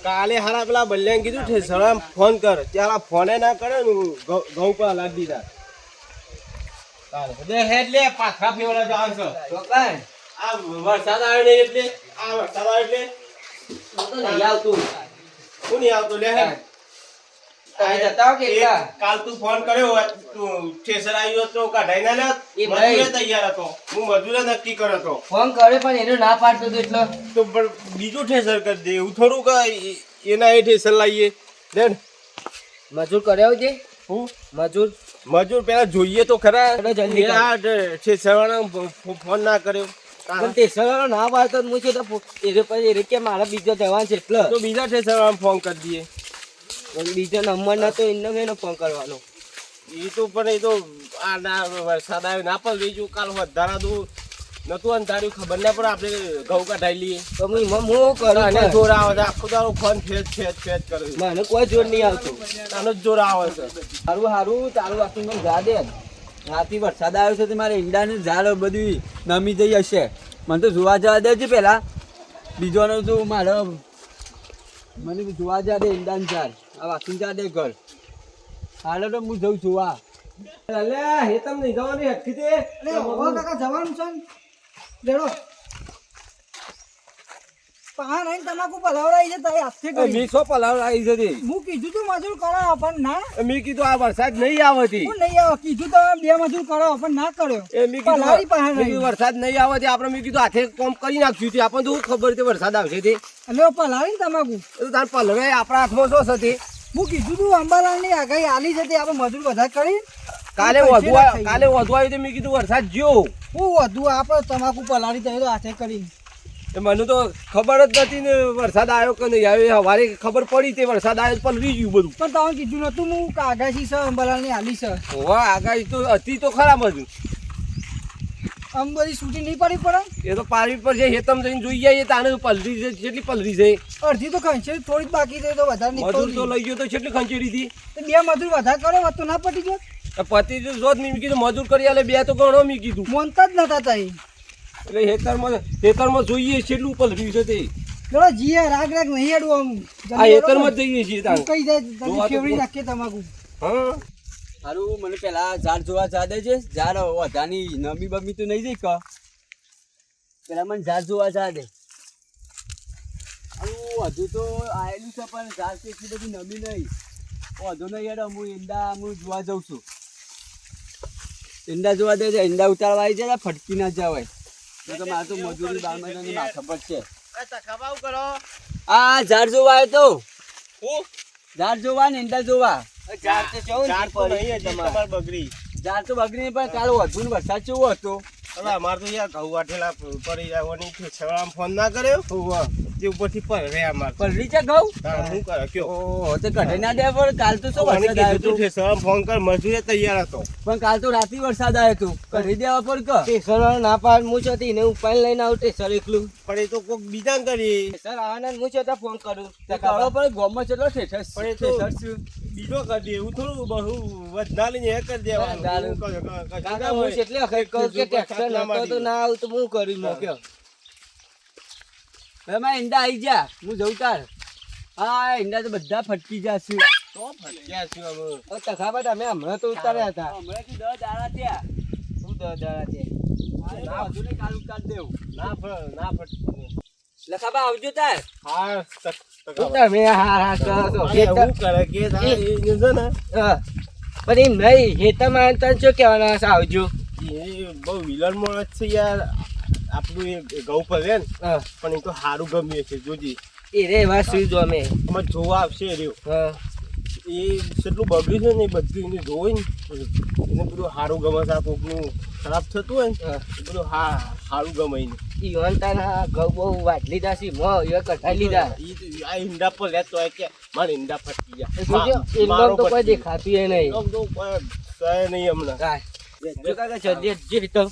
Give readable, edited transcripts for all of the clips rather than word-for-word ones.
કાલે હારા પેલા બલ્યાને કીધું છે સળામ ફોન કર ત્યાં ફોને ના કરે ને ઘઉં પર લાગી દીધા બે હેડ લે પાછા ફેવડા જવાનું છે તો કાય આ વરસાદ આવે ને એટલે આ વરસાદ આવે એટલે તો નહીં આવતું હું નહીં આવતો લે હે કાઈ જતા કે કાલ તું ફોન કર્યો તું સ્ટેશન આવ્યો તો કાઢાઈ ના લે એ મજૂરે તૈયાર હતો હું મજૂરે નક્કી કર્યો હતો ફોન કરે પણ એનો ના પાડતો તો એટલો તો બીજું ઠેસર કરી દે એવું થોડું કે એના એ ઠેસર લાવીએ દેન મજૂર કર્યો છે હું મજૂર પેલા જોઈએ તો ખરા જલ્દી ઠેસરવાળા ફોન ના કર્યો પણ ઠેસરવાળો ના પાડતો હું છે તો એ પછી કે મારા બીજો જવાન છે એટલે તો બીજા ઠેસરવાળા ફોન કરી દઈએ બીજો નંબર ના તો એનો ફોન કરવાનો એ તો પણ એ તો આ ના વરસાદ આવ્યો ના પણ લઈ જવું કાલ વધારા દઉં નતું અંધાર્યું ખબર ના પડે આપણે ઘઉં કાઢાઈ લઈએ તો હું કરું અને જોર આવે છે આખો દારો ફોન ફેચ કરે મને કોઈ જોર નહીં આવતું આનો જ જોર આવે છે સારું ચાલુ રાખીને જા દે રાતી વરસાદ આવ્યો છે તો મારે ઈંડાની ઝાડ બધી નમી જઈ હશે મને તો જોવા જવા દેજે પેલા બીજોનો તો મારે મને જોવા જવા દે ઈંડાની ઝાડ આ વાંચી જા દે ઘર હાલો તો હું જઉં જોવા અલ્યા હે તમ નહીં જવાની હટકી તે અરે ઓવા કાકા જવાનું છે લેડો પા નહીં તમાકુ પલાવરાઈ છે તારે હાથે કરી મી સો પલાવ આવી છે હું કીધું તું મજૂર કરો પણ ના મેં કીધું આ વરસાદ નહીં આવતી હું નહીં આવો કીધું તો બે મજૂર કરો પણ ના કર્યો એ મેં પલાવરી પાસે કીધું રહી. વરસાદ નહીં આવતી આપણે મેં કીધું હાથે કામ કરી નાખ્યું છે આપણને તો ખબર છે વરસાદ આવશે તે એટલે પલાવી ને તમાકુ તો તાર પલવે આપણા હાથમાં શું છે હું કીધું તું અંબાલાલની આગાહી આલી છે તે આપણે મજૂર બધા કરી કાલે વધુ આવ્યું તો મેં કીધું વરસાદ જ્યો હું વધુ આપણે તમાકુ પલાવી તો હાથે કરી મને તો ખબર જ નથી ને વરસાદ આવ્યો કે નહીં આવ્યો હવારે ખબર પડી તે વરસાદ આવ્યો પલરી ગયું બધું પણ તમે કીધું નતું હું આગાહી છે અંબાલાલની આલી છે હોવા આગાહી તો હતી તો ખરા બધું આમ બધી છૂટી નહીં પડી પડે એ તો પારવી પર છે હેતમ જઈને જોઈ જાય તાને પલરી છે કેટલી પલરી છે અડધી તો ખંચેરી થોડી જ બાકી છે તો વધારે મજૂર તો નીકળી લઈ ગયો તો કેટલી ખંચેરી હતી તો બે મજૂર વધારે કરે વાત તો ના પટી ગયો પતિ જોત મેં કીધું મજૂર કરી આલે બે તો ગણો મેં કીધું મોનતા જ નતા તઈ એટલે હેતરમાં જોઈએ કેટલું પલર્યું છે તે ચલો જીએ રાગ નહીં હેડું આમ આ હેતરમાં જ જઈએ છીએ તાણ કઈ જાય ફેવડી નાખીએ તમાકુ હા સારું મને પેલા ઝાડ જોવા જા દેજે ઝાડ વધાની નમી બમી તો નહીં જઈ ક પેલા મને ઝાડ જોવા જા દે હજુ તો આવેલું છે પણ ઝાડ તો એટલી બધી નમી નહીં વધુ નહીં યાર હું ઈંડા જોવા જાઉં છું ઈંડા જોવા દેજે ઈંડા ઉતારવા આવી જાય ફટકી ના જવાય તો મારે તો મજૂરી 12 મહિનાની માથા પર છે આ ઝાડ જોવા આવ્યો તો ઝાડ જોવા ને ઈંડા જોવા ઝાડ તો બગડી પણ કાલ વધુ ને વરસાદ કેવો હતો અમારે તો યાર ઘઉં વાઠેલા પડી જવાની ફોન ના કર્યો તે ઉપરથી પલરે અમારે પલરી છે ઘઉં શું કરે કયો ઓહો તો કઢાઈ ના દે પણ કાલ તો શું વરસાદ આવ્યો હતો ફોન કર મજૂરે તૈયાર હતો પણ કાલ તો રાતે વરસાદ આવ્યો હતો કઢાઈ દેવા પર કે ટેસર ના પાડ હું છો એને ઉપાય લઈને આવું ટેસર એકલું પણ એ તો કોક બીજા કરી સર આવાના હું છો તો ફોન કરું કાળો પર ગોમાં ચેટલો ઠેઠસ પણ એ તો બીજો કરી દે એવું થોડું બહુ વધના લઈને એ કરી દેવાનું કાકા હું એટલે અખર કહું કે ટેક્સર નતો તો ના આવું તો હું કરી મોક્યો એમાં ઈંડા આવી જા હું જઉં તાર હા ઈંડા તો બધા ફટકી જશે તો ફટક્યા છું અમે તખાબા તમે હમણાં તો ઉતાર્યા હતા હમણાં થી 10 દાડા થયા શું દાડા છે ના વધુ ને કાલ ઉતાર દેવું ના ફટ લખાબા આવજો તાર હા તમે હા કરો છો એવું કરે કે છે ને પણ એમ નહીં હેતામાં તને શું કહેવાના હશે આવજો એ બહુ વિલન માણસ છે યાર આપણું એ ઘઉં પર ને પણ એ તો સારું ગમ્યું છે જોજી એ રે વાત શું જો અમે અમારે જોવા આવશે રહ્યો એ કેટલું બગડ્યું છે ને એ બધું એને જોઈ ને એને બધું સારું ગમે છે આ કોકનું ખરાબ થતું હોય ને એ બધું સારું ગમે એને ઈ વંતાના ઘઉં બહુ વાટ લીધા છે મો એ કઢાઈ લીધા આ ઈંડા પર લેતો હોય કે મારે ઈંડા ફટકી એમ તો કોઈ દેખાતું એ નહીં જાય નહીં હમણાં જો કાકા જલ્દી જે તો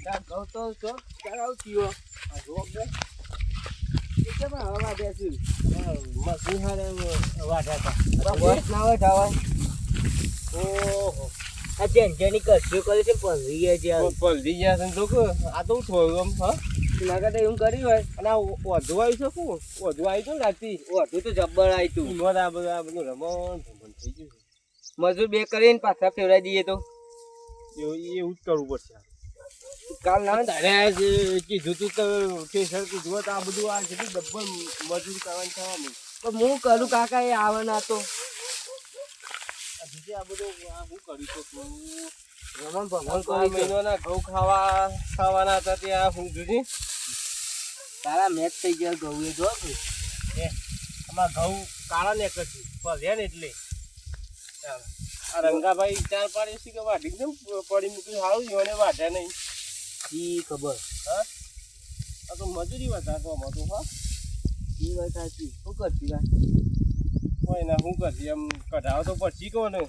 બધા ઘઉં તો કરાવતીઓ હવા બેસી વાઢ્યા હતા ના હોય ઓહો આ ટેન્શનની કશું કરે છે પલરી ગયા છે આ. પલટી ગયા છે ને તો કે આ તો થોડું આમ હા લાગે તો એવું કર્યું હોય. અને આ વધુ આવી છે શું વધુ આવી છે ને રાતથી ઓઢું તો જબ્બર આવ્યું તું. ઈમોર આ બધું રમણ ભમણ થઈ ગયું મજૂર બે કરીને પાછા ફેરવાઈ દઈએ તો છે એવું જ કરવું પડશે કાલ ના હોય ને તારે જે કીધું તું તો ઠેસર કીધું હોત આ બધું આ કેટલી ડબ્બલ મજૂરી કરવાની થવાનું તો હું કરું કાકા એ આવે ના તો આ બીજે આ બધું આ હું કરી શકું રમણ ભમણ આ કરી મહિનાના ઘઉં ખાવાના હતા ત્યાં હું જોજી તારા મેચ થઈ ગયા ઘઉં એ જો તું. આમાં ઘઉં કાળા ને કશું પલ્યા ને એટલે આ રંગાભાઈ ચાર પાડી છે કે વાઢી કેમ પડી મૂકી સારું એને વાઢ્યા નહીં ઈ ખબર હા આ તો મજૂરી વધારે તો આમાં તો હા ઈ વાત સાચી. શું કરતી લા? કોઈ ના શું કરતી એમ કઢાવો તો પછી કોને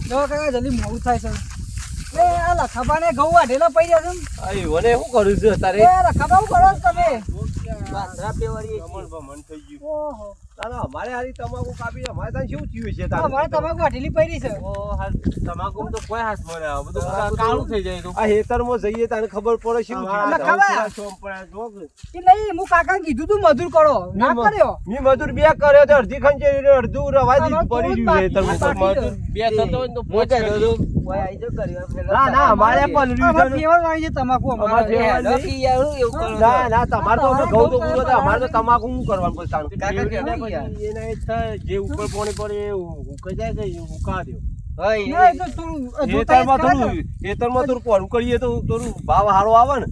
જો કાકા જલ્દી મોડું થાય છે એ આ લખાબાને ઘઉં વાઢેલા પડી રહ્યા છે ને. આ મને શું કરું છે તારે એ લખાબા શું કરો છો તમે? પાથરા ફેરવાઈએ છીએ. રમણ ભમણ થઈ ગયું ઓહો તારા અમારે હારી તમાકુ કાપી અમારે ત્યાં શું થયું છે અમારે તમાકુ વાઢેલી પડી છે. તમાકુ તો કોઈ હાથ મળે બધું કાળું થઈ જાય આ હેતરમાં જઈએ તને ખબર પડે શું એ નહીં હું કાકાને કીધું તું મજૂર કરો ના કર્યો. મી મજૂર બે કર્યો તો અડધી ખંચેરી અડધું રવાઈ દીધું પડી ગયું હેતરમાં મજૂર બે થતો હોય તો હું કહેતો હતો, ઓય આઈ જો કર્યો ફેરવા. ના ના અમારે પણ અમારે ફેવર વાળી છે તમાકુ અમારે. અમારે હેલો કી યાર હું એવું કરો છો? ના ના તમારે તો અમે ઘઉં તો પૂરો થાય અમારે તો તમાકુ શું કરવાનું પછી તારું? કાકા એના કેમ પછી યાર? એના એ થાય જે ઉપર પાણી પડે એ ઉકાઈ જાય કે ઉકા દ્યો હોય ના, એ તો થોડું જોતા જ હેતરમાં કરાય ને. હેતરમાં થોડું પોરું કરીએ તો થોડું ભાવ સારો આવે ને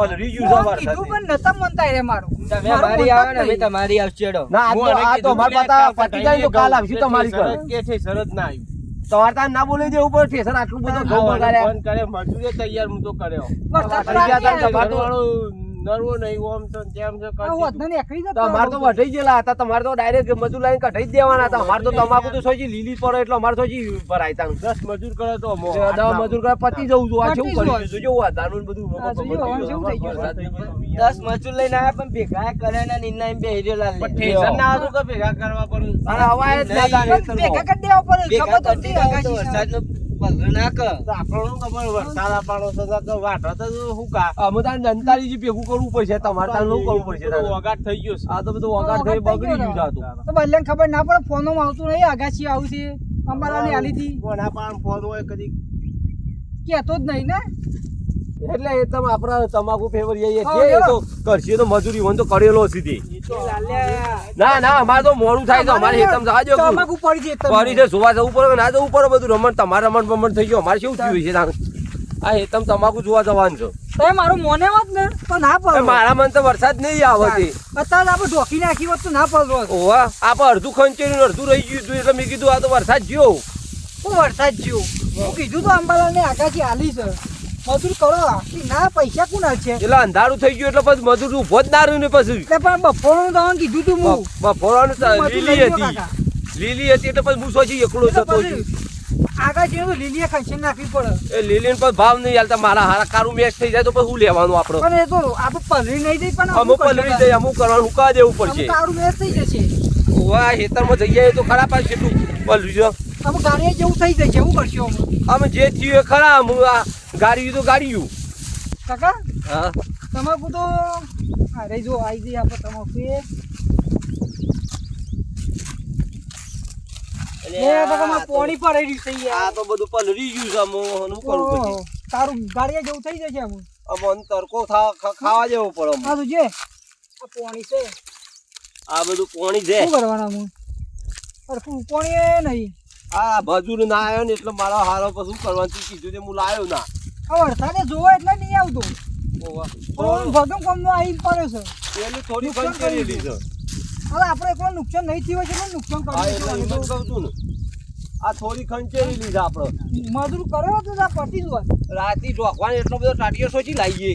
ઓલ રીયુઝ હું અમારે કીધું સાથે. પણ નતા મનતા રે મારું. તમે મારું અમારી આવે ને મનતા જ અમે નહીં. તમારી આવશે હેડો. ના આ તો અમાર પાતા પટી જાય તો કાલ આવશે તમારી ઘર કે છે શરત ના આવ્યું તમારે ત્યાં ના બોલે દેવું પડે ઠેસર આટલું બધું ઘઉં બગાડ્યા ફોન કરે મજૂરી તૈયાર હું તો કર્યો વરસાદ તો પડી ગયા તા લાગે. તમારે તો નરવો નહીં ઓમ તો જેમ છે આ વધને નીકળી જતો. તમારે તો વઢાઈ ગયેલા હતા તમારે તો ડાયરેક્ટ મજૂર લાઈન કઢાઈ જ દેવાના હતા અમારે તો તમાકુ તો સોજી લીલી પડે એટલે અમારે સોજી ભરાય તા 10 મજૂર કરે તો 10 મજૂર કરે પતી જવું છું આ કેવું પતી કર્યું છે જો વાદાનું બધું આ જો કેવું થઈ ગયું. 10 મજૂર લઈને આવ્યા પણ ભેગા કર્યા ના નિર્ણય બે હીરો લાલ પણ ઠેસર ના હતું કે ભેગા કરવા પડે અને હવાય જ ના તારે પણ ભેગા કરી દેવા પડે. ભેગા ખબર તો કરતી હતી રહો તો આકાશી વરસાદનો પલ્લો ના કર. આપણો શું ખબર વરસાદ આપવાનો છે તો વાટો તો શું કા અમે તાર દંતારી ભેગું કરવું પડશે તમારે તાર નું કરવું પડશે વગાટ થઈ ગયો આ તો બધું વગાટ થઈ બગડી ગયું છે આ તો તો બલ્લેને ખબર ના પડે ફોનમાં આવતું નહીં આગાશી આવું છે અંબાલાની આલીથી કોના પાન ફોન હોય કદી કહેતો જ નહીં ને. એટલે એ તમે આપણા તમાકુ ફેવર જે હા, એ તો કરશે તો મજૂરી હોય તો કરેલો સીધી ના ના અમારે તો મોડું થાય તો અમારે હેતમ જવા દો તમાકુ પડી છે તમને. કરી છે જોવા જવું પડે કે ના જવું પડે બધું રમણ તમારે રમણ બમણ થઈ ગયો અમારે શું થયું છે તાણ? આ હેતમ તમાકુ જોવા જવાનું છે તમે મારું મોને હોત ને તો ના એ પડો. મારા મન તો વરસાદ નહીં આવે છે અત્યારે આપણે ઢોકી નાખી હોત તો ના પડવો. ઓવા આપણે અડધું ખંચેરી અડધું રહી ગયું હતું એટલે મેં કીધું આ તો વરસાદ જ્યો હું વરસાદ જ્યો હું કીધું તો અંબાલાલને આગાશી આલી છે મજૂર કરો. ઈ ના પૈસા કોના છે એટલે અંધારું થઈ ગયું એટલે પછી મજૂર ઉભો જ ના રહ્યું ને પછી એટલે પણ બપોરનું તમને કીધું તું હું. બપોરાનું તો મજૂર લીલી લઈ ગયો હતી કાકા. લીલી હતી એટલે પછી હું સોચી એકલો એટલે જતો છું પછી આગાશીને તો લીલીએ ખંચી નાખવી પડે. એ લીલી પર ભાવ નહીં હાલતા મારા હારા કારું મેચ થઈ જાય તો પછી શું લેવાનું આપણે પણ એ તો આપણે પલરી નહીં જઈ પણ અમુક પલળી જાય અમુક કરવાનું હુકા દેવું પડશે કારું મેચ થઈ જશે. ઓવા ખેતરમાં જઈ જાય તો ખરા પાછું કેટલું પલળી જો અમુક ગાડીએ જેવું થઈ જશે એવું કરશો અમે. અમે જે થયું એ ખરા હું આ ગાડી તો ગાડીયું કાકા હા તમાકુ તો અરે જો આવી જઈ આપણે તમાકુ એ કાકા પોણી પડી રહ્યું છે યાર. આ તો બધું પલળી ગયું છે હું શું કરું પછી ઓહો, તારું ગાડીએ જેવું થઈ જશે અમુક. અમને તડકો ખાવા જેવો પડે અમને. આ તો જે આ પોણી છે આ બધું પાણી છે શું કરવાના અમુક અરે પોણી એ નહીં. આ મજૂર ના આવ્યો ને એટલે મારા હારો પછી શું કરવાનું તું કીધું તે હું લાવ્યો ના આ વરસાદે જોવા એટલે નહીં આવતું. ઓવા. પણ ભગમ કોમનો આવી પડ્યો છે. પેલી થોડી નુકસાન પંચેરેલી છે હવે આપણે એકલો નુકસાન નહીં થયું હોય છે એટલે નુકસાન હા એટલે કર્યું એમ જ છે. કહું છું ને આ થોડી ખંચેરેલી છે આપણે મજૂર કર્યો તો આ પતી જ હોત. રાતી ઢોકવાનો એટલો બધો ટાટીઓ સોચી લાવીએ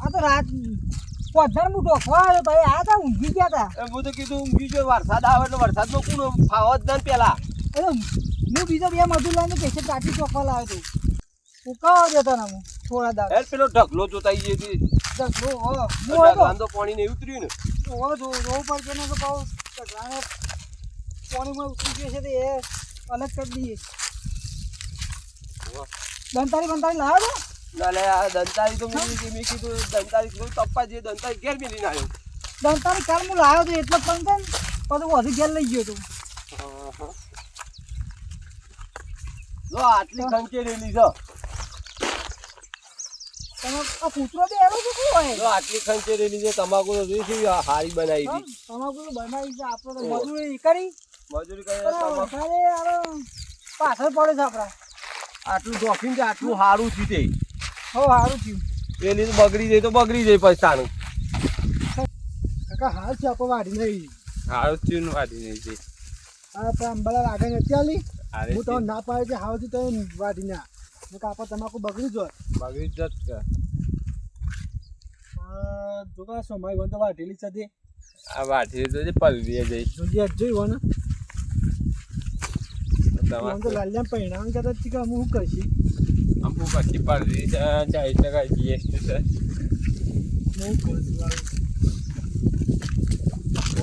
આ તો રાત પોધાર હું ઢોકવા આવ્યો તો આ તા ઊંઘી ગયા તા. એમ હું તો કીધું ઊંઘી જો વરસાદ આવે એટલે વરસાદમાં કોણ ફાવ જ ના પેલા એટલે હું બીજો બે મજૂર લઈને પૈસા ટાટી ચોખવા લાવ્યો હતો. ઉકાવા દેતા ને હું થોડા દાડા. યાર પેલો ઢગલો જોતાઈ ગઈ હતી ઢગલો, હો. હું હતો. ઢગલામાં તો પાણી નહીં ઉતર્યું ને હો, જોવું પડશે ને તો પાછું ઢગલાને પાણીમાં ઉતરી ગયો છે તો એ અલગ કરી દઈએ. દંતારી બંતારી લાવ્યો તો? ના લે આ દંતારી તો મેં કીધું દંતારી તો તપ્પા જે દંતારી ઘેર મેલીને આવ્યો. દંતારી કાલ હું લાવ્યો તો એટલે પણ છે ને પછી વધુ ઘેર લઈ ગયો તો. જો આટલી ખંચેરેલી છે. તમે આ કૂતરો તો એનો તો શું હોય? જો આટલી ખંચેરેલી છે તમાકુ તો જોઈશું હારી બનાવી હતી. તમાકુ તો બનાવી છે આપણે તો મજૂરી કરી મજૂરી કરીને પણ તમાકુ વધારે આનો પાછળ પડે છે આપણા. આટલું જોખીમ છે આટલું સારું થયું તે. હો સારું થયું. પેલી તો બગડી જાય તો બગડી જાય પછી તાનું. કાકા હાલ છે આપણે વાઢી નહીં. સારું થયું વાડી નહીં છે. આ આપણે અંબાલા આગળ નથી આલી. અરે હું તો ના પાડે છે હાવથી તો વાઢી ના કાપા તમાકુ બગડી જ બગડી જ કે જોકા સમય વન તો વાઢેલી છે તે આ વાટી તો પલવી જઈ. જોઈએ જોઈ વન તો તમાકુ લાલ્યા પરિણામ કહેતા હતી કે અમે શું કરશી અમુક પછી પલવી 40% જીએસટી છે. હું કરશું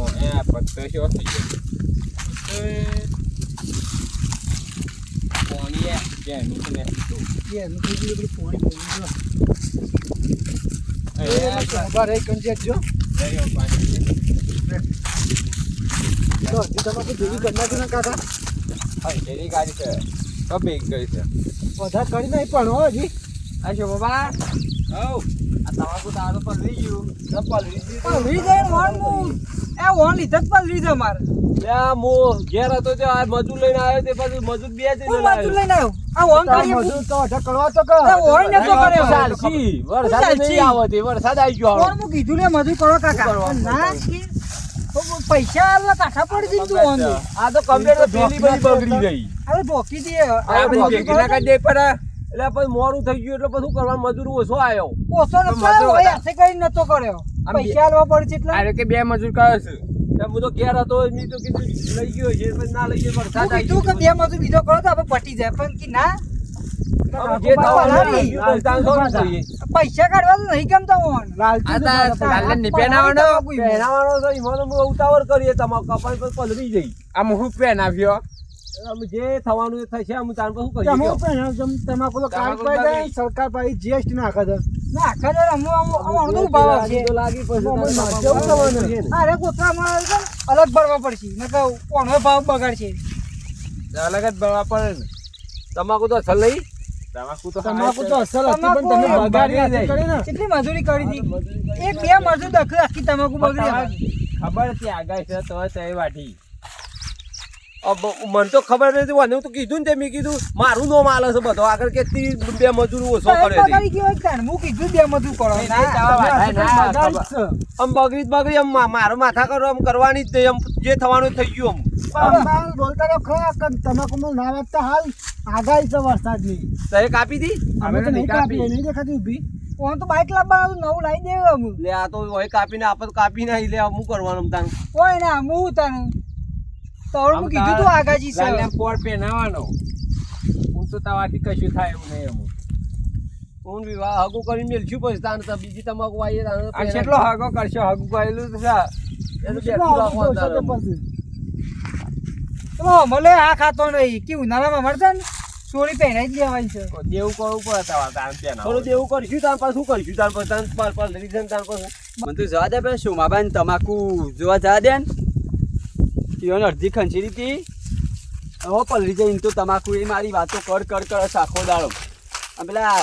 ઓ એ પત્તો શો થઈ ગયો. કોણીએ જેનું ને તો એનું કીધું બધું પાણી પડી એ ગયો બરે કંજેટ જો દરિયો પાણી તો તમાકુ ભેગી કરી નાખી ને કાકા હા એની ગાડી છે તો બેગ ગઈ છે. વધારે કરી નહીં પણ હો હજી આ શું બાબા ઓ આ તમાકુ તારો પલવી ગયું તો પલવી પણ લઈ જાય વન હું એ વન લીધે જ પણ લીધે મારે લ્યા મો ઘેર હતો તે આ મજૂર લઈને આવ્યો તે પછી મજૂર બે જઈને હું મજૂર લઈને આવ્યો આ વન કરી મજૂર તો અઢા કરવા તો કર એ વન નતો કર્યો ચાલશી વરસાદ નહીં આવે તે વરસાદ આવી ગયો વન હું કીધું લે મજૂર કરો કાકા ના કે પૈસા આલવા કાઠા પડી જઈને તું વન આ તો કમ્પ્લેટ પેલી બધી બગડી ગઈ. અરે ધોકી દે આ બધી ભેગી ના કરી દે પર એટલે પછી મોડું થઈ ગયું એટલે બધું કરવાનું મજૂર ઓછો આવ્યો. ઓછો નતો આવ્યો, ઓય હાથે કરી નતો કર્યો આમ પૈસા આલવા પડશે એટલે અરે કે બે મજૂર કરે છે એટલે હું તો ઘેર હતો મેં તો કીધું લઈ ગયો છે પણ ના લઈ ગયો હું વરસાદ આવી કીધું કે બે મજૂર બીજો કરો તો આપણે પટી જાય પણ કે ના હવે જે થવાનું લાવી. થઈ ગયું પછી તારે શું જોઈએ? પૈસા કાઢવા તો નહીં ગમતા વન આ કાલે ની પહેરાવાનો તો ઈમાં તો ઉતાવળ કરીએ તમારે કપાઈ પર પલરી જઈ. આમ હું પહેરાવ્યો અમે જે થવાનું એ થશે અમે તાર પર શું કરીએ કયો? તમાકુ તો કાઢ પાડી જાય, સરકાર પાસે જીએસટી નાખે છે ના આખા દર અમુક ભાવ આવશે તો લાગી પછી અમુક તારે નાખે તમાકુ એવું છે ને. અરે કોથળામાં છે ને અલગ ભરવા પડશે નકર કોનો ભાવ બગાડશે અલગ જ ભરવા પડે ને. તમાકુ તો અસલ નહીં. તમાકુ તો અસલ હતી પણ તમે બગાડી કરી ને કેટલી મજૂરી કરી હતી એક બે મજૂર દખલ આખી તમાકુ બગડી ખબર છે આગાઈ છે તો તે વાટી મને તો ખબર નથી મને તો કીધું ને તે મેં કીધું મારું નો માલ છે બધો આગળ કે બે મજૂર ઓછો કરે છે. બગાડી ગયો એક તાણ હું કીધું બે મજૂર કરો નહીં, નહીં, ચાલો, વાધાય ના, આમ બગડી જ બગડી આમ મારો માથા કરો આમ કરવાની જ નહીં આમ જે થવાનું એ થઈ ગયું આમ બોલતા રહો ખરા તમાકુમાં ના વાગતા હાલ આગાહી છે વરસાદની તો એ કાપી દી અમે તો નહીં કાપી નહીં દેખાતી ઊભી કોણ તો બાઈક લાવવાનું નવું લાવી દેવું અમે લે આ તો હોય કાપીને આપે તો કાપી નહીં લે હું કરવાનું તાન કોઈ ના હું તને તો હું કીધું તું આગાજી છે પોર પહેરાવાનો હું તો તાવાથી કશું થાય એવું નહીં એમ હું વિવાહ હગું કરીને મેલશું પછી તાન તો બીજી તમાકુ આવીએ તાન કેટલો હગો કરશો હગું કરેલું તો એનું બેઠું રાખવાનું તારે. ચલો મળે આ ખાતો નહીં કે ઉનાળામાં મળશે ને ચોરી પહેરાઈ જ લેવાની છે દેવું કરવું પડે તમારે તાન પહેરાવ થોડું દેવું કરશું તાર પાસે શું કરશું તાર પાસે તાન પર રીઝન તાર પાસે મને તો જવા દે પેલા સોમાબાન તમાકુ જોવા જવા દે ને ઈવન અડધી ખંચી હતી હવે પલરી જઈને તો તમાકુ એ મારી વાતો કર આખો દાડો આ પેલા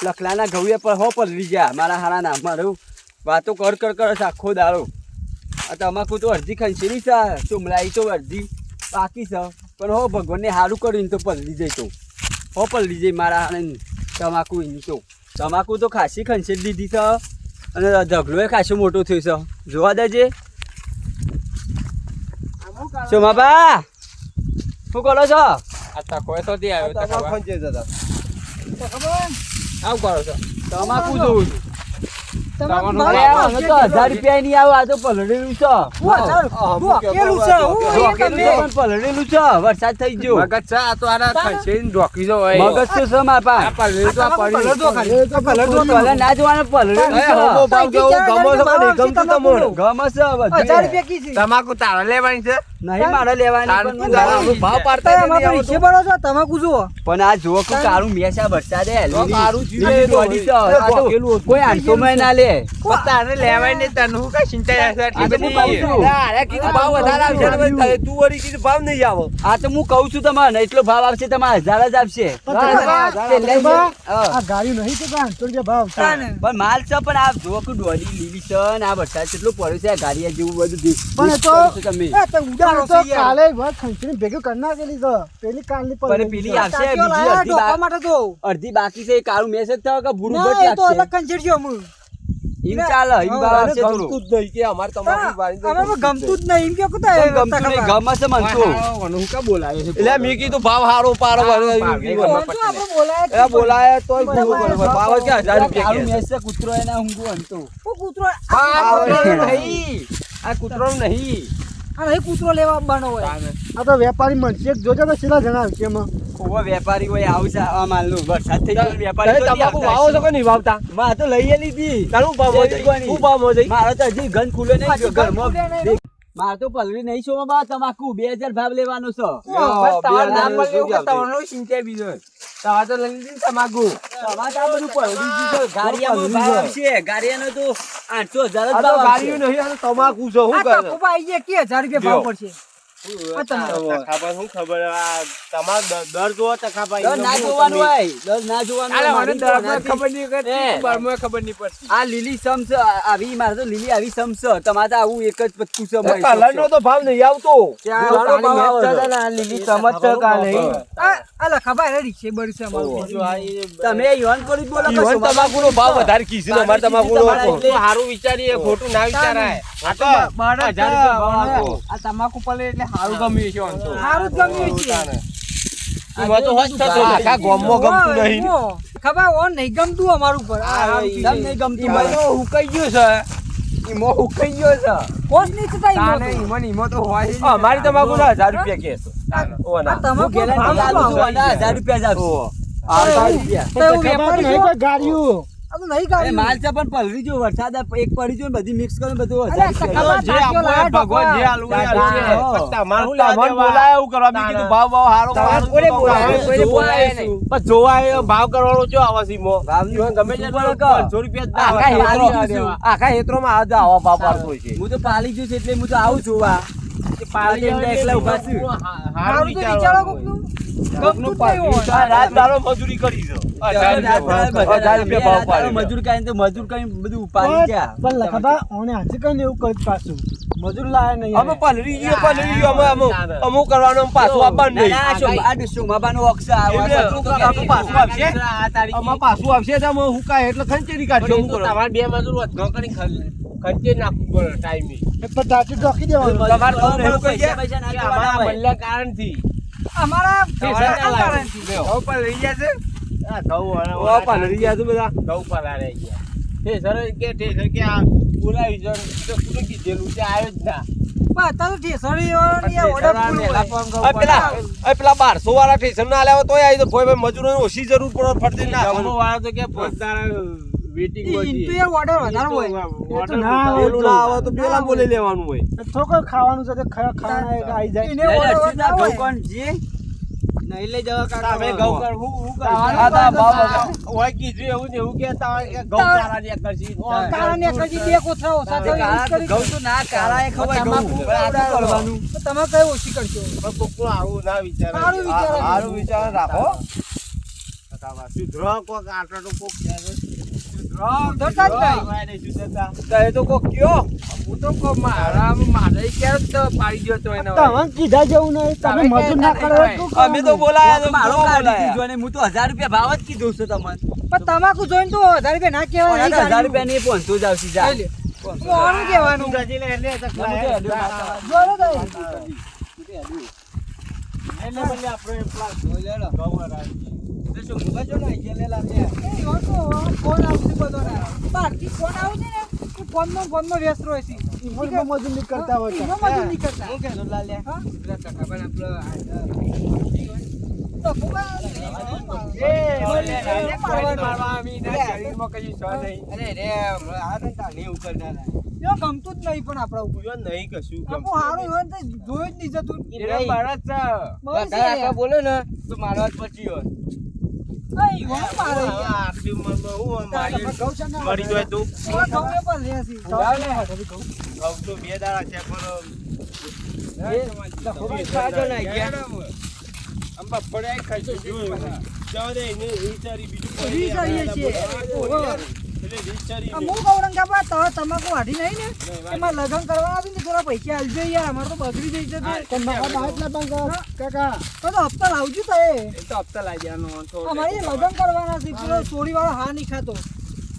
લખલાના ઘઉએ પર હો પલરી ગયા મારા હારાના મારું વાતો કર આખો દાડો આ તમાકુ તો અડધી ખંચેલી છે ચુમલાઈ તો અડધી બાકી છે પણ હો ભગવાનને સારું કરીને તો પલરી જાય તો હો પલરી જાય મારા હારાને તમાકુ એની તો તમાકુ તો ખાસી ખંચેલી લીધી છે અને ઝઘડો એ ખાસો મોટો થયો છે જોવા દેજે સોમાબા શું કરો છો આ તકો તો દે આવ્યો તકો ખંચે જતા તો ખબર આવું કરો છો તમાકુ જોઉં છું તમાકુ તમાકુ ભાવ અરે આવશે અમે તો 1000 રૂપિયા નહીં આવો આ તો પલળેલું છે હું હજાર ઢોકેલું છે હું એ તમે પણ પલળેલું છે વરસાદ થઈ ગયો મગજ છે આ તો આના ખસેને ઢોકી જો હોય મગજ તો છે મારા પા આ પલળી તો આ પડી કલર દો ખાલી કલર દો કલર ના જોવાનું પલળેલું એ હમો ભાવ કેવો ગમો છો કે નહીં ગમતું તમને? ગમે છે બધું. 1000 રૂપિયા કી છે તમાકુ તારે લેવાની છે નહીં મારે લેવાની તારું પણ તું તારું ભાવ પાડતા તમે નથી અમારા આવતો. રીસે ભરો છો તમાકુ જુઓ પણ આ જો કે કાળું મેસા વરસાદે લીલી- કાળું જીવે લીલી તો દોડી છે. આ તો ઢોકેલું કોઈ 800 માં ના લે પણ તારે લેવાય નહીં તને હું કઈ ચિંતા છે આ તો હું કહું છું. અરે કીધું ભાવ વધારે આવશે ને ભાઈ, તું વળી કીધું ભાવ નહીં આવો આ તો હું કહું છું તમારે એટલો ભાવ આવશે તમારે 1000 જ આપશે છેલ્લે બા, હા. આ ગાડી નહીં તો 500 રૂપિયા ભાવ છે પણ માલ છે પણ આ જો કે દોડી લીલી છે ને આ વરસાદ કેટલો પડ્યો છે આ ગાડીયા જેવું બધું પણ એ તો કરો છો તમે એ તો ઉડાડો તો કાલે વાત ખંચરી ભેગું કરી નાખેલી છે પેલી કાલની પણ પેલી આવશે ટાંકીઓ બીજી લાયા અડધી ઢોકવા બા- માટે તો અડધી બાકી છે એ કાળું મેસેજ થયો કે ભૂરું ના બટ એ તો લાગશે અલગ ખંચરી છે અમુ એમ ચાલે એમ ભાવ આવશે થોડું ગમતું જ નહીં કે અમારે તમાકુ વાળી તો અમે ગમતું જ નહીં એમ કે કુતા કેમ ગમતું નહીં ગમે છે મન તો હું કા બોલાવે છે એટલે મેં કીધું ભાવ હારો પારો આપણે બોલાય એ બોલાય તોય ભૂલું પડે ભાવ કે 1000 રૂપિયા કાળું કે મેસેજ કૂતરો એના ઊંઘું હંતો કૂતરો આ આવે. કૂતરો નહીં આ કૂતરો નહીં આ નહીં કૂતરો લેવા બનો હોય આ તો વેપારી મનશે જોજો તો છેલ્લા જણાવ છે એમાં ઓવો વેપારી હોય આવશે આ માલનું વરસાદ થઈ ગયો વેપારી તમે તમાકુ વાવો છો કે નહીં વાવતા માં તો લઈએ લીધી તારું ભાવ મોજે શું ભાવ મોજે મારો તો હજી ગન ખુલે નહીં હજી ઘરમાં ગન ખુલે નહીં. મારે તો પલવી નહીં છો બા તમાકુ 2000 ભાવ લેવાનો છે તમારે ના પડે એવું કે તમારું ચિંતા બીજો તમારે તો લઈ લીધી ને તમાકુ તમારે આ બધું પલવી ગયું છે ગાડિયામાં ભાવ આવશે ગાડિયાનો તો 800,000 જ આ તો ભાવ ગાડીઓ આવશે નહીં આ તો તમાકુ છે શું આ કરે ટપુબા આઈ ગયા કે 1000 રૂપિયા ભાવ પડશે આ તમારે ખબર શું ખબર આ તમારો દર જોવો તખાભાઈ દર ના જોવાનું હોય દર ના જોવાનું હોય. મને મારી દરમાં તો ખબર નહીં કે એ. બારમોય ખબર નહીં પડતી આ લીલી સમ છે આવી મારે તો લીલી આવી સમ છે તમારે તો આવું એક જ પત્તું છે ભાઈ. કલરનો તો ભાવ નહીં આવતો ગુલાબનો ભાવ આવે છે. લીલી ચમચ છે કા નહીં આ લખાબા રે રીક્ષે બરી છે અમારું તમે યોન કરી જ બોલો કે ઈવન સોમા- તમાકુનો ભાવ વધારે કીધું અમારે તમાકુનો તમારે આપો. એટલે- સારું વિચારીએ ખોટું ના વિચારાય આ તો 1000 રૂપિયા ભાવ આપો. આ તમાકુ પલે એટલે સારું ગમ્યું છે આમ તો. સારું જ ગમ્યું છે એમાં તો હોશ થતો આ આખા ગામમાં ગમતું નહીં ને. ખબર ઓન નહીં ગમતું અમારું પર તમને નહીં ગમતું ઈમાં હોય. તો હુકાઈ ગયો છે ઈમાં હુકાઈ ગયો છે કોસ નહીં થતા તાને ઈમાં તો હોય જ નહીં. અમારી તમાકુ ના 1000 રૂપિયા કે છે ઓ ના હું ગેરંટી આલું છું, આના 1000 રૂપિયા જ આપશે. ઓહો. 1000 રૂપિયા. તો એવું વેપારી છો? આ તો નહીં અરે ગાડી માલ છે પણ પલરી જો વરસાદ એક પડી જો ને બધી મિક્સ કરીને બધું અરે 1000 રૂપિયા. સખા- જે આપવું હોય ભગવાન જે આલવું હોય આલવું છે. હા. પણ તમારે શું તમને લેવા બોલાય એવું કરવા મેં કીધું ભાવ ભાવ હારો તમારે કોને કોને બોલાય બોલાય? કોઈને બોલાય જોવાય નહીં પણ જોવાય ભાવ કરવાનો જો આવા સીમો ભાવની ઈવન ગમે તે ઉપર કરો, કર. 500 રૂપિયા જ આખા ના આવે. હેતરો આખા હેતરોમાં આજ આવા ભાવ પાડતો હોય છે હું તો પાલી ગયું છે એટલે હું તો આવું છું આ પાલી એમને એકલા ઊભા છું. હારું સારું તો વિચારો વિચારવાનું. કોકનું. ગમતું જ નહીં હોય. આ રાત દાડો મજૂરી કરી છે 1000 રૂપિયા ભાવ પાડ્યો. મજૂર કાંઈ તો મજૂર કઈ બધું ઉપાડી ગયા પણ લખાબા ઓને આજે કઈ એવું કરી પાછું મજૂર લાયા નહીં અમે પલરી ગયો અમે અમુક કરવાનું પાછું આપવાનું નહીં ના, આ શોભાબાનો ઓક્ષ આવે. એમને આ બધું આમાં પાછું આવશે આ તારીખે આમાં પાછું આવશે તો અમે હુકાય એટલે ખંચેરી કાઢશો પણ એ તો તમારે બે મજૂર વધઘો કરીને ખર્ચે નાખવું પડે ટાઈમે. પણ ટાંકી ઢોકી દેવાનું તમારે તો એવું કહી પૈસા પૈસા ના કે દેવાના અમારા હોય. બદલા કારણથી અમારા તમારે આ ના કારણથી. ઘઉં પલરી ગયા છે આ ઘઉં અને ઓ પલરી ગયા છે બધા ઘઉં પલાળે ગયા. ઠેસર કે ઠેસર કે આ બોલાવી છે તો કોને કીધેલું તે આવ્યો જ ના. પણ અત્યારે તો ઠેસરી વાળાની આ ઓર્ડર પૂરો હોય. પેલા 1200 વાળા સ્ટેશન ના આલ્યા હોય તોય આવી તો ભાઈ મજૂરોની ઓછી જરૂર પડે ફરતી ના જમવા વાળા તો કે પોતાના વેટિંગ ઈ બધી. ઇન્ટિરિયર ઓર્ડર વધારે હોય. એ તો ના હોય. પેલું ના આવે તો પેલા બોલી લેવાનું હોય થોડું ખાવાનું છે ખાવાના આવી જાય એને લે, લે, order સીધા વધારે ઘઉં હોય. કોણ જી? નહીં લઈ જવા કાકા. તમે ઘઉં કર હું તાવાનું આ તો ભાવ કરું હોય કીધું એવું ને એવું કહેતા હોય કે ઘઉં ચારા ને કરશી. કાળા ને એકજી બે કોથળા ઓછા તે થાય કાળા એવું ઘઉં તો ના કાળા એ ખવાય ઘઉં. તમાકુ પણ આ શું કરવાનું? તો તમે કઈ ઓછી કરશો પણ કોકનું આવું ના વિચારે. સારું વિચારે. સારું વિચાર રાખો સુધરો કોક આટલો તો કોક કહે છે. સુધરતા જ નહીં. હોય નહીં સુધરતા. તો એ તો કોક કયો હું તો કોક મારે ક્યારે તો પાડી ગયો તો એને તમને કીધા જેવું નહીં તમે તમે મજૂર ના કહેતા કરો નહીં એટલું અમે તો બોલાયા તો મારો બહુ કાઢી બોલાયા. દીધો ને હું તો 1000 રૂપિયા ભાવ જ કીધું છે તમને. પણ તમાકુ જોઈને તો 1000 રૂપિયા ના કહેવાય ઓના તો 1000 રૂપિયા નહીં 500 જ આવશે જા. લઈ લે. મોડું કહેવાનું તું ગજી લે એટલે તો ના, હું તો હેડું માતા. જોડે તો એટલે બદલે આપણે પેલા ઘઉં હરાવીએ. તો શું ભૂગા છો ને? અહીંયા લે લા લે. એ હોતો, ફોન આવશે બધો ને. આરતી ફોન આવે છે ને એ ફોનમાં વ્યસ્ત રહે છે ઈમોરમાં મજૂર નહીં કરતા હોય ઈમો મજૂર નહીં કરતા. હું કહેતો લાલ્યા હા? પેલા સખાબાને આપણો તો ફુગા અરે રે હમણાં આ ને તાણી ઉકળતા હતા. એવો ગમતું જ નહીં પણ આપણા ઉપર જો નહીં કશું આપણું હારું હોય ને તો જોયું જ નહીં જતું એ નહીં. બહુ છે વધારે યાર. આખા બોલો ને તો મારો હાથ પછી હોય. એ ઈવોને મારે યાર. આટલી ઉંમરમાં હું આમ મારી ગૌશાળા મરી જાય તું એવા ઘઉં એ પણ લે છે. ઘઉં તો 2 દાડા છે પણ સાજો નાઈ ગયા. જવા દે એને વિચારી બીજું કોઈ વિચારીએ છીએ. એટલે વિચારી આ હું કહું રંગાબા, તમે તમાકુ વાઢી નહીં ને એમાં લગ્ન કરવા આવી ને થોડા પૈસા આલજો યાર, અમારે તો બગડી જઈ છે તે. તમારા બાટલા બંધ કાકા તો હપ્તા લાવજો તો એ તો હપ્તા લાવી દેવાનો. અમારે એ લગ્ન કરવાના છે. પેલો ચોરી વાળો હા નહીં ખાતો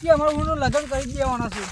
કે અમારું લગ્ન કરી જ દેવાના છે.